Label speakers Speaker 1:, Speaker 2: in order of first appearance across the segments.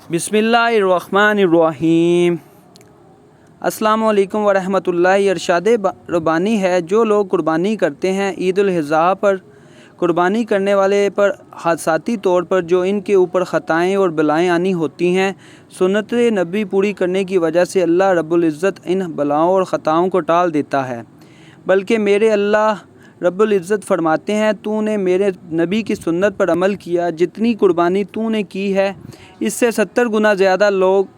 Speaker 1: बिस्मिल्लाहिर्रहमानिर्रहीम। अस्सलामु अलैकुम वरहमतुल्लाहि। इरशाद रब्बानी है, जो लोग कुर्बानी करते हैं ईद उल अज़हा पर, कुर्बानी करने वाले पर हादसाती तौर पर जो इनके ऊपर ख़ताएँ और बलाएँ आनी होती हैं, सुन्नत नबी पूरी करने की वजह से अल्लाह रब्बुल इज़्ज़त इन बलाओं और ख़ताओं को टाल देता है। बल्कि मेरे अल्लाह रब्बुल इज़्ज़त फरमाते हैं, तूने मेरे नबी की सुन्नत पर अमल किया, जितनी कुर्बानी तूने की है इससे 70 गुना ज़्यादा लोग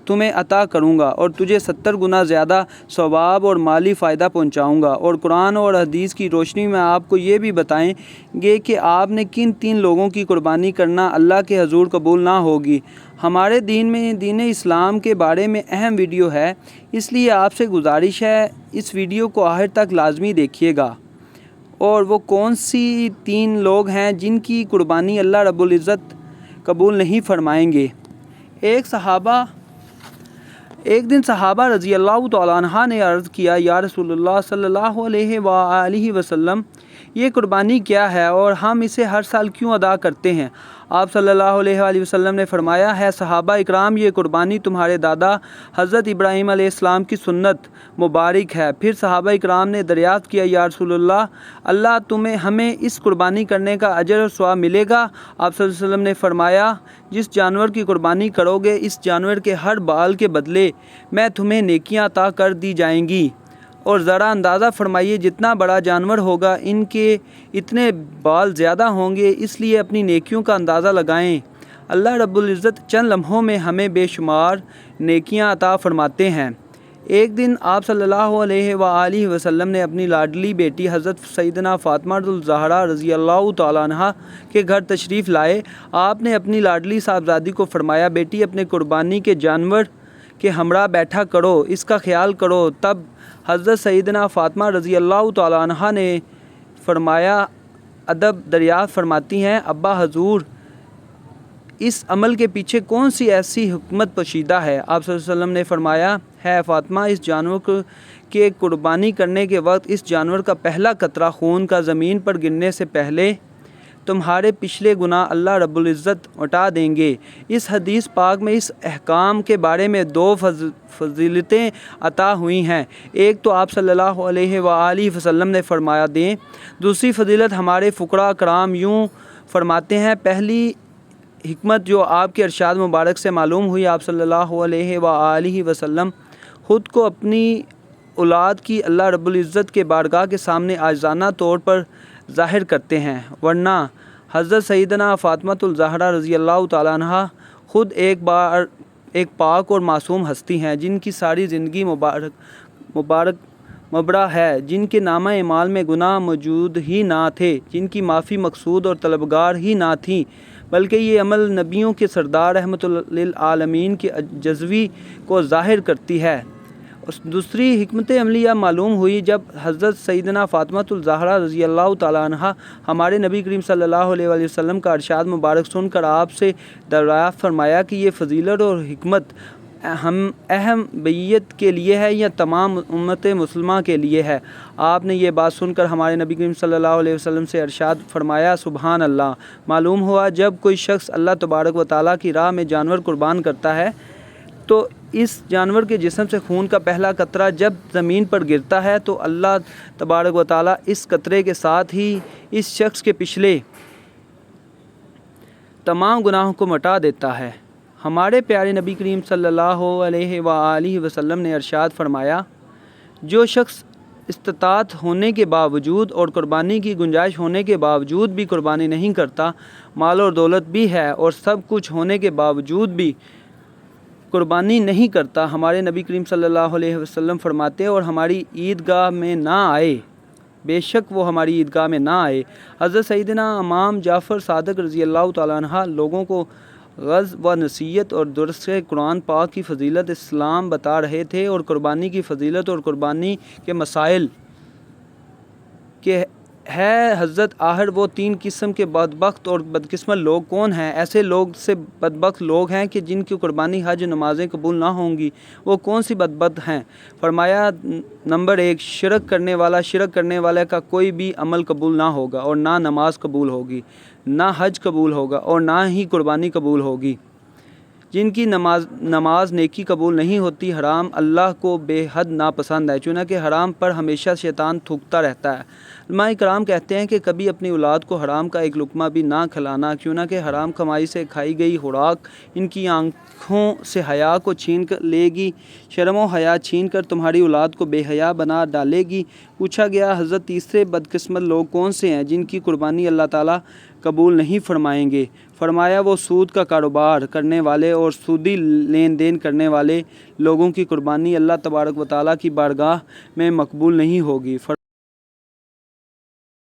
Speaker 1: तुम्हें अता करूँगा और तुझे 70 गुना ज़्यादा सवाब और माली फ़ायदा पहुँचाऊँगा। और कुरान और हदीस की रोशनी में आपको ये भी बताएंगे कि आपने किन 3 लोगों की कुर्बानी करना अल्लाह के हजूर कबूल ना होगी। हमारे दीन में दीन इस्लाम के बारे में अहम वीडियो है, इसलिए आपसे गुजारिश है इस वीडियो को आखिर तक लाजमी देखिएगा। और वो कौन सी 3 लोग हैं जिनकी कुर्बानी अल्लाह रब्बुल इज़्ज़त कबूल नहीं फरमाएंगे। एक दिन सहाबा रज़ी अल्लाह तआला अन्हा ने अर्ज़ किया, या रसूलुल्लाह सल्लल्लाहु अलैहि वसल्लम, ये कुर्बानी क्या है और हम इसे हर साल क्यों अदा करते हैं। आप सल्लल्लाहु अलैहि वसल्लम ने फरमाया है, सहाबा इकराम, ये कुर्बानी तुम्हारे दादा हज़रत इब्राहीम अलैहिस्सलाम की सुन्नत मुबारक है। फिर सहाबा इकराम ने दरियाफ़्त किया, या रसूलल्लाह, अल्लाह तुम्हें हमें इस कुर्बानी करने का अजर और सवाब मिलेगा। आप सल्लल्लाहु अलैहि वसल्लम ने फरमाया, जिस जानवर की कुर्बानी करोगे इस जानवर के हर बाल के बदले मैं तुम्हें नेकियां अता कर दी जाएंगी। और ज़रा अंदाज़ा फरमाइए, जितना बड़ा जानवर होगा इनके इतने बाल ज़्यादा होंगे, इसलिए अपनी नेकियों का अंदाज़ा लगाएं। अल्लाह रब्बुल इज़्ज़त चंद लम्हों में हमें बेशुमार नेकियां अता फरमाते हैं। एक दिन आप सल्लल्लाहु अलैहि वसल्लम ने अपनी लाडली बेटी हज़रत सैयदना फ़ातिमा ज़हरा रज़ी अल्लाह तआला अन्हा के घर तशरीफ़ लाए। आपने अपनी लाडली साहबजादी को फरमाया, बेटी, अपने कुर्बानी के जानवर के हमरा बैठा करो, इसका ख्याल करो। तब हज़रत सैयदना फ़ातिमा रज़ी अल्लाह तआला अन्हा ने फरमाया, अदब दरियाफ़्त फरमाती हैं, अब्बा हजूर, इस अमल के पीछे कौन सी ऐसी हिकमत पोशीदा है। आप सल्लल्लाहु अलैहि वसल्लम ने फरमाया है, फ़ातिमा, इस जानवर के कुर्बानी करने के वक्त इस जानवर का पहला कतरा खून का ज़मीन पर गिरने से पहले तुम्हारे पिछले गुनाह अल्लाह रब्बुल इज़्ज़त मिटा देंगे। इस हदीस पाक में इस अहकाम के बारे में 2 फजीलतें अता हुई हैं। एक तो आप सल्लल्लाहु अलैहि वसल्लम ने फरमाया दें। दूसरी फजीलत हमारे फ़ुक़रा कराम यूँ फरमाते हैं, पहली हिकमत जो आपके इरशाद मुबारक से मालूम हुई, आप सल्लल्लाहु अलैहि वसल्लम ख़ुद को अपनी औलाद की अल्लाह रब्बुल इज़्ज़त के बारगाह के सामने आज़ाना तौर पर ज़ाहिर करते हैं, वरना हज़रत सैयदना फ़ातिमातुल ज़हरा रज़ी अल्लाह तआला अन्हा ख़ुद एक पाक और मासूम हस्ती हैं, जिनकी सारी ज़िंदगी मुबारक मबरा है, जिनके नामा एमाल में गुनाह मौजूद ही ना थे, जिनकी माफ़ी मकसूद और तलबगार ही ना थी, बल्कि ये अमल नबियों के सरदार रहमतुल लिल आलमीन के जज़्वी को ज़ाहिर करती है। दूसरी हिकमत अमलिया मालूम हुई जब हज़रत सैयदना फ़ातिमातुल ज़हरा रज़ी अल्लाह तआला अन्हा हमारे नबी करीम सल्लल्लाहु अलैहि वसल्लम का इरशाद मुबारक सुनकर आपसे दरियाफ़्त फरमाया कि ये फ़जीलत और हिकमत हम अहम बैयत के लिए है या तमाम उम्मत मुसलमान के लिए है। आपने ये बात सुनकर हमारे नबी करीम सल्लल्लाहु अलैहि वसल्लम से इरशाद फरमाया, सुभान अल्लाह। मालूम हुआ जब कोई शख्स अल्लाह तबारक व तआला की राह में जानवर कुर्बान करता है तो इस जानवर के जिस्म से खून का पहला कतरा जब ज़मीन पर गिरता है तो अल्लाह तबारक व तआला इस कतरे के साथ ही इस शख्स के पिछले तमाम गुनाहों को मिटा देता है। हमारे प्यारे नबी करीम सल्लल्लाहु अलैहि वसल्लम ने इरशाद फरमाया, जो शख्स इस्तात होने के बावजूद और कुर्बानी की गुंजाइश होने के बावजूद भी कुर्बानी नहीं करता, माल और दौलत भी है और सब कुछ होने के बावजूद भी कुर्बानी नहीं करता, हमारे नबी करीम सल्लल्लाहु अलैहि वसल्लम फरमाते और हमारी ईदगाह में ना आए, बेशक वो हमारी ईदगाह में ना आए। हज़रत सैयदना इमाम जाफ़र सादिक़ रज़ी अल्लाह तआला अन्हा लोगों को ग़ज़ व नसीहत और दुरुस्त कुरान पाक की फ़जीलत इस्लाम बता रहे थे और कुर्बानी की फ़जीलत और कुर्बानी के मसाइल के है। हज़रत आहर वो 3 किस्म के बदबख्त और बदकिस्मत लोग कौन हैं। ऐसे लोग से बदबख्त लोग हैं कि जिनकी कुर्बानी हज नमाज़ें कबूल ना होंगी। वो कौन सी बदबख्त हैं। फरमाया, नंबर 1, शिरक करने वाले का कोई भी अमल कबूल ना होगा और ना नमाज कबूल होगी, ना हज कबूल होगा और ना ही कुर्बानी कबूल होगी। جن کی نماز نیکی قبول نہیں ہوتی، حرام اللہ کو بے حد ناپسند ہے، چنانکہ حرام پر ہمیشہ شیطان تھوکتا رہتا ہے۔ علماء کرام کہتے ہیں کہ کبھی اپنی اولاد کو حرام کا ایک لقمہ بھی نہ کھلانا، چنانکہ حرام کمائی سے کھائی گئی خوراک ان کی آنکھوں سے حیا کو چھین کر لے گی، شرم و حیا چھین کر تمہاری اولاد کو بے حیا بنا ڈالے گی۔ پوچھا گیا حضرت تیسرے بدقسمت لوگ کون سے ہیں جن کی قربانی اللہ تعالیٰ قبول نہیں فرمائیں گے؟ فرمایا وہ سود کا کاروبار کرنے والے اور سودی لین دین کرنے والے لوگوں کی قربانی اللہ تبارک و تعالیٰ کی بارگاہ میں مقبول نہیں ہوگی۔